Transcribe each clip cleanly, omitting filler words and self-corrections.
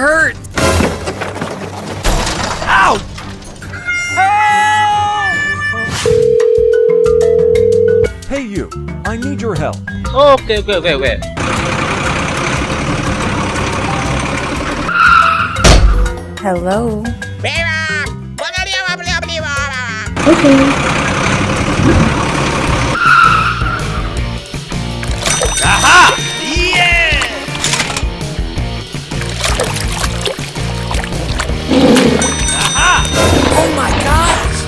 hurt! Ouch! Help! Hey you, I need your help. Okay. Hello. Aha! Yeah! Aha! Oh my gosh!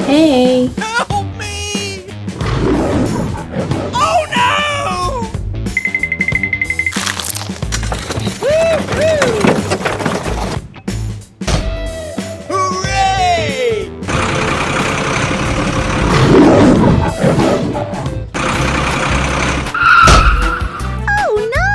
Hey. Help me! Oh no! Woo-hoo! Hooray! Oh no.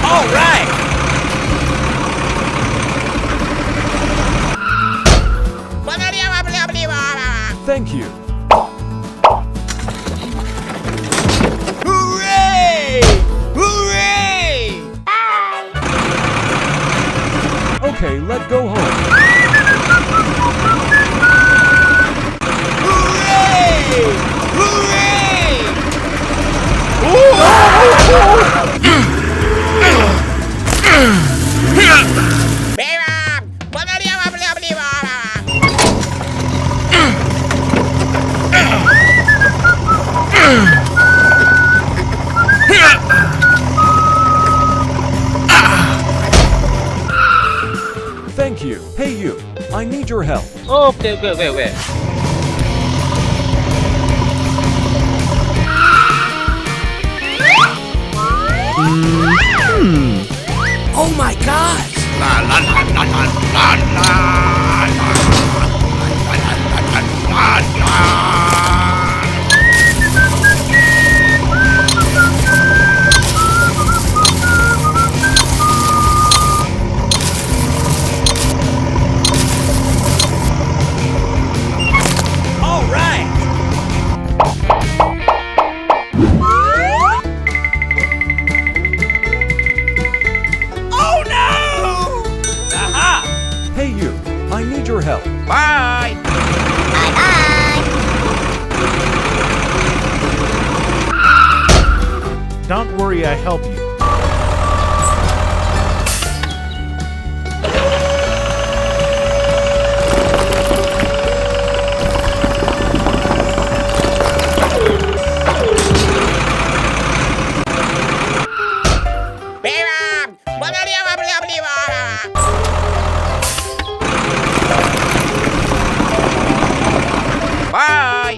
All right! Thank you. Hooray! Hooray! Okay, let's go home. Hooray! Thank you. Hey you, I need your help. Okay. Oh my gosh! All right! Oh no! Aha! Hey you, I need your help. Bye! Don't worry, I help you. Bye!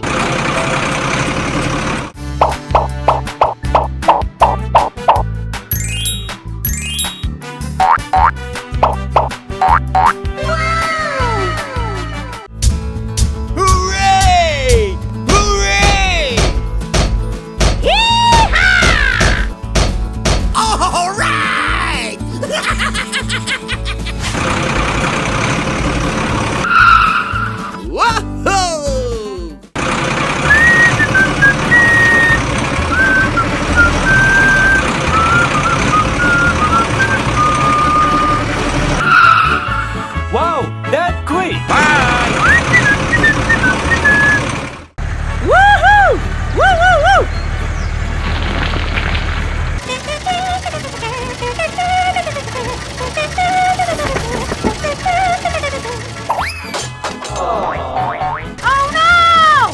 Hooray! Hooray! Yee-haw! All right! Whoa! Wow, that's great. Bye! Woohoo! Woo woo woo! Oh no!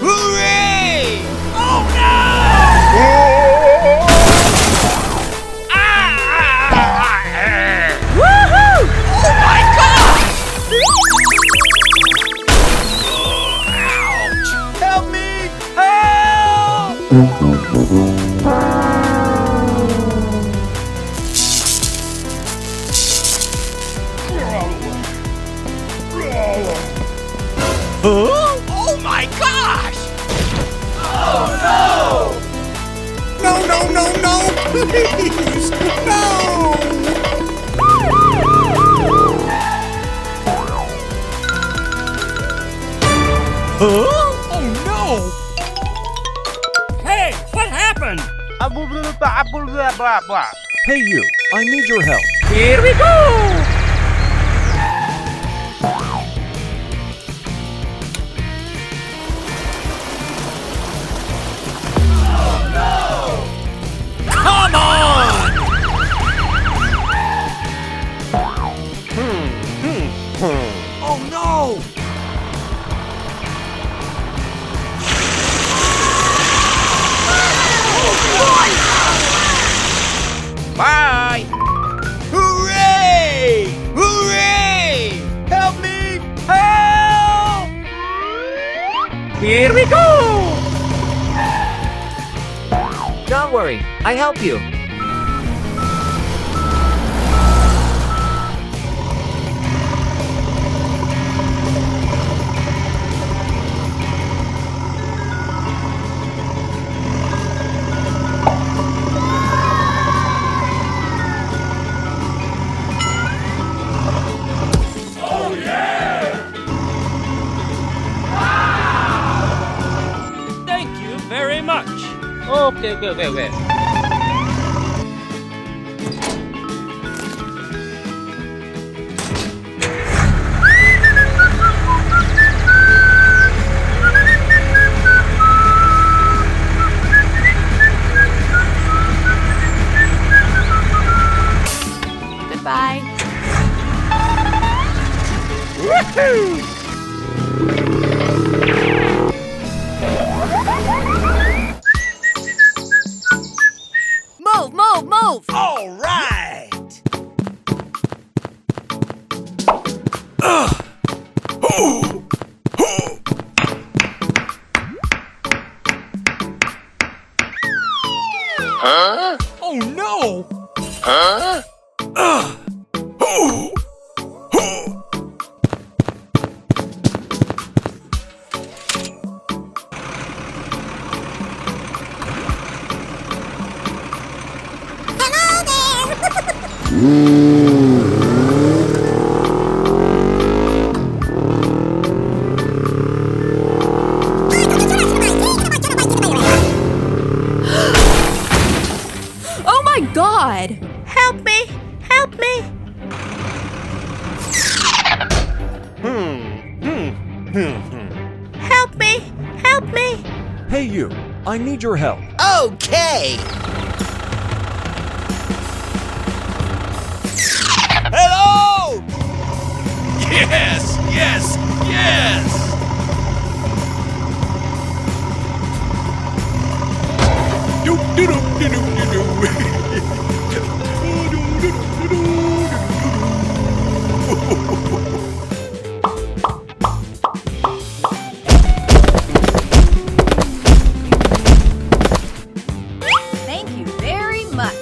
Hooray! Oh no! Ah! Woohoo! Oh my god! Huh? Oh my gosh! No, no, no, no! Please! No! Huh? Oh no! Hey, what happened? Hey you, I need your help. Here we go! Come on! Oh no! Bye! Hooray! Hooray! Help me! Help! Here we go! Don't worry, I help you. Thank you very much. Okay. Goodbye. Move, move, move! All right! Huh? Oh no! Huh? Oh my god! Help me! Help me! Help me! Help me! Hey you, I need your help. Okay! Hello! Yes, yes, yes! Do do do do do Thank you very much.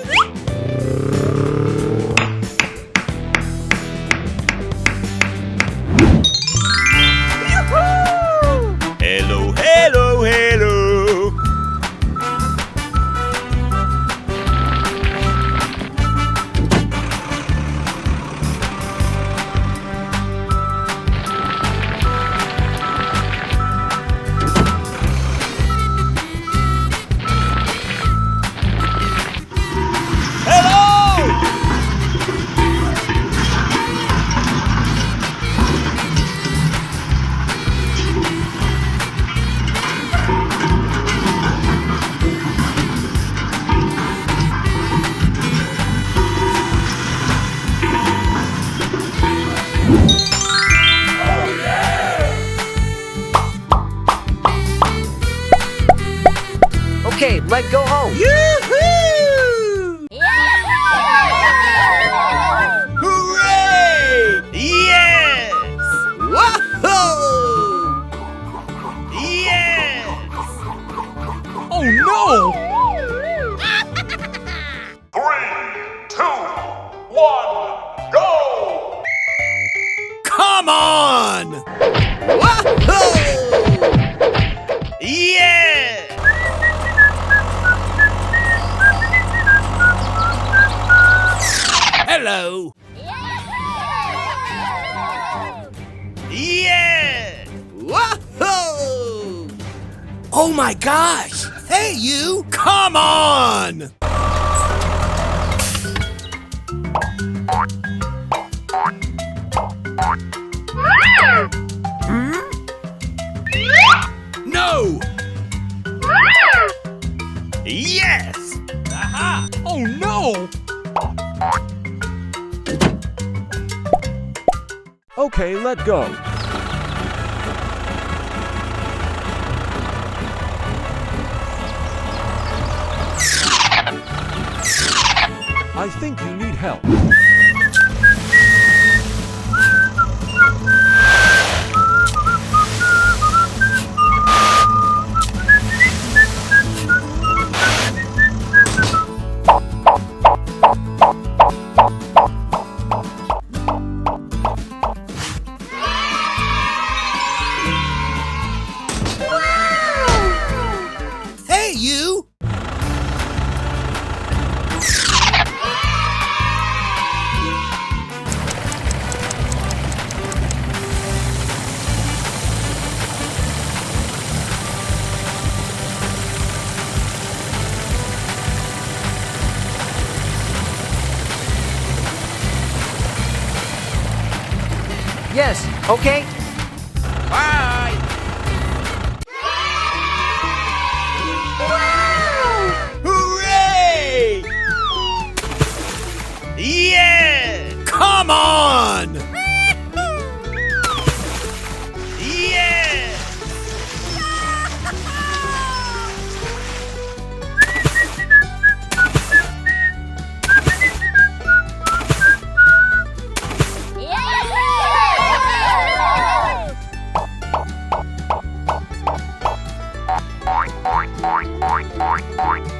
Hello, hello, hello! Okay, let's go home. Yoo-hoo! Hooray! Yes! Whoa! Yes! Oh no! 3, 2, 1, go! Come on! Whoa! Yeah! Hello. Yeah! Whoa! Oh my gosh! Hey, you! Come on! No! Yes! Aha. Oh no! Okay, let go. I think you need help. Hey, you! Yes, okay? Bye. Hooray! Yeah! Come on! Yeah!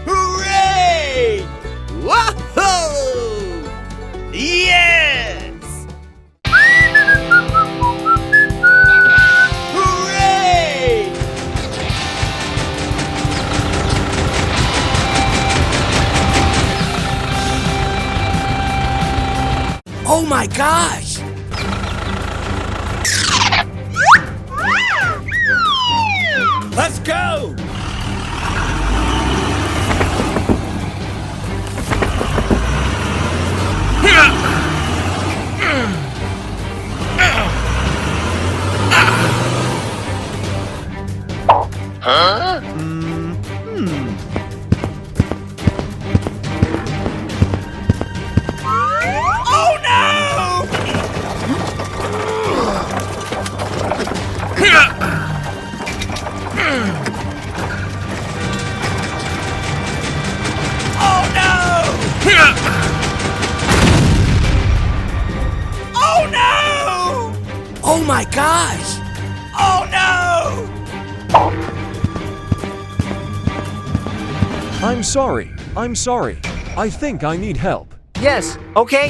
Hooray! Whoa! Yes! Hooray! Oh my gosh! Let's go. Oh no! Oh no! Oh no! Oh my gosh! Oh no! I'm sorry. I'm sorry. I think I need help. Yes, okay?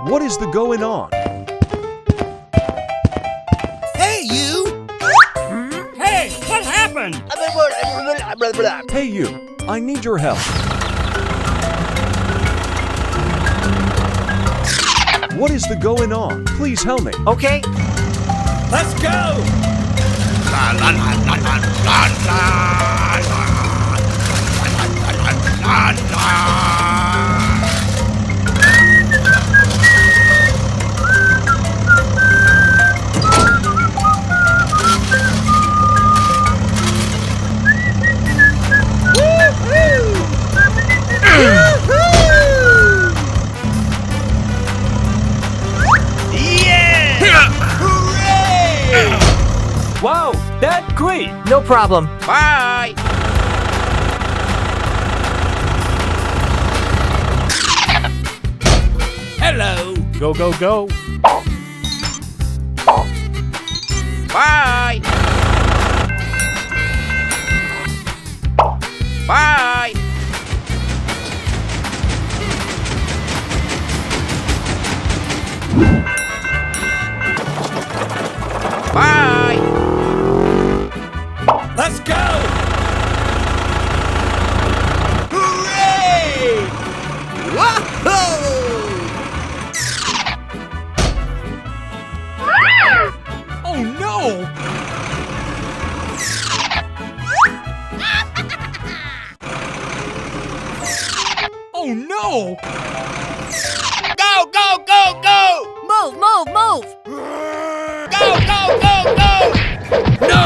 What is the going on? Hey, you! Hey, what happened? Hey you, I need your help. What is the going on? Please help me. Okay? Let's go. Yeah! Hooray! Wow, that's great. No problem. Bye. Hello. Go, go, go. Bye. Bye. Go, go, go, go! Move, move, move! Go, go, go, go! No!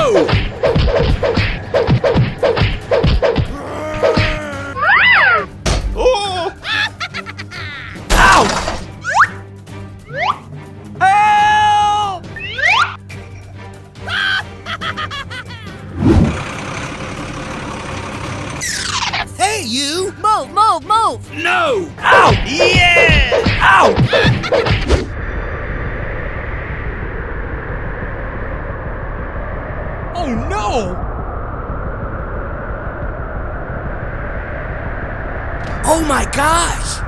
Oh! Help! Hey, you! Move, move, move! No! Ow! Yeah! Ow! Oh no! Oh my gosh!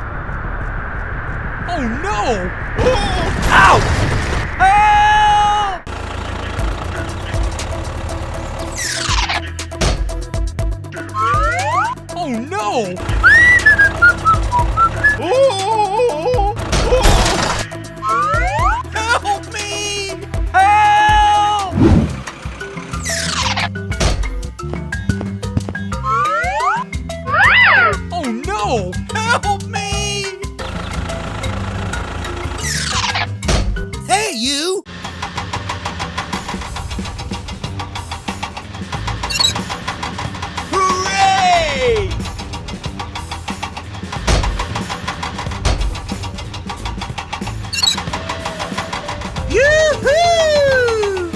Oh no! Ow! Help! Oh no! Oh! Help me! Help! Oh no! Help me! Hey, you! Hooray! Yoo-hoo!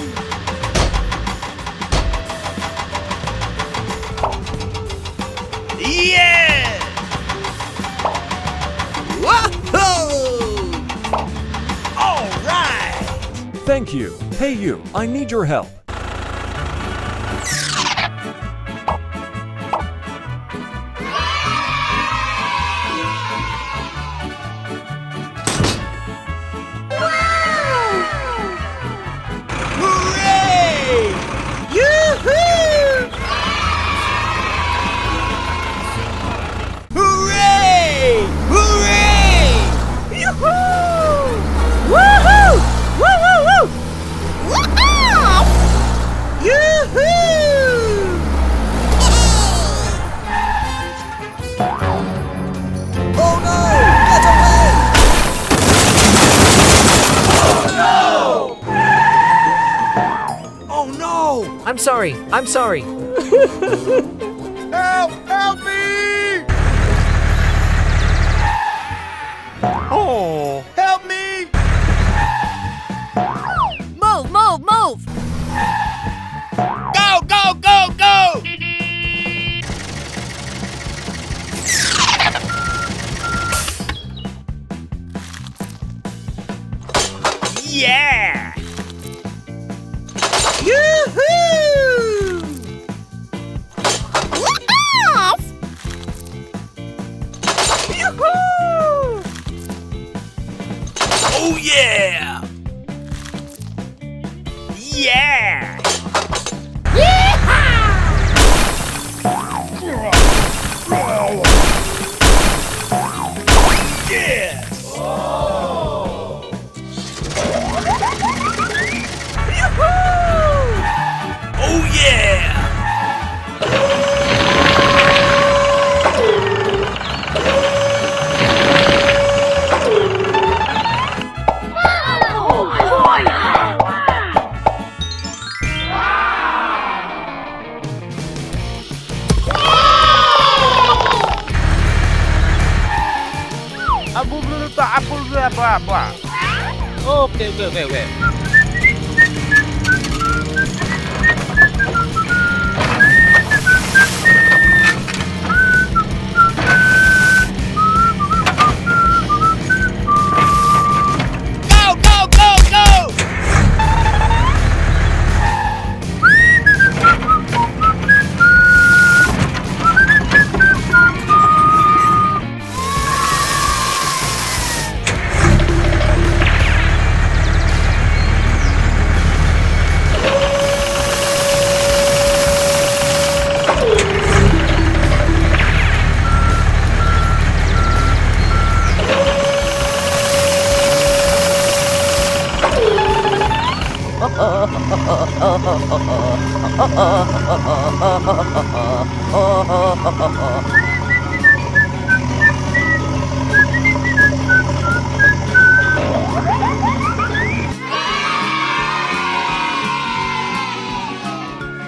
Yeah! Whoa! All right! Thank you. Hey you, I need your help. Hooray! Yoo-hoo! Hooray! Hooray! Yoo-hoo! Woohoo! Woo, woo, woo! Yoo-hoo! Oh no! Get away! Oh no! I'm sorry. I'm sorry. Help! Help me! Oh! Help me! Move, move, move! Go, go, go, go! Yeah! Yoo-hoo! Yoo-hoo! Oh yeah! Yeah! Yes! Yoo-hoo! Oh yeah! Okay, wait. Go, go, go, go!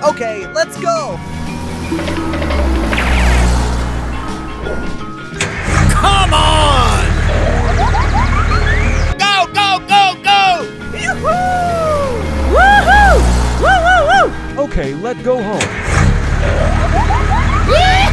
Okay, let's go. Come on! Go, go, go, go! Okay, let's go home. Yee-hoo!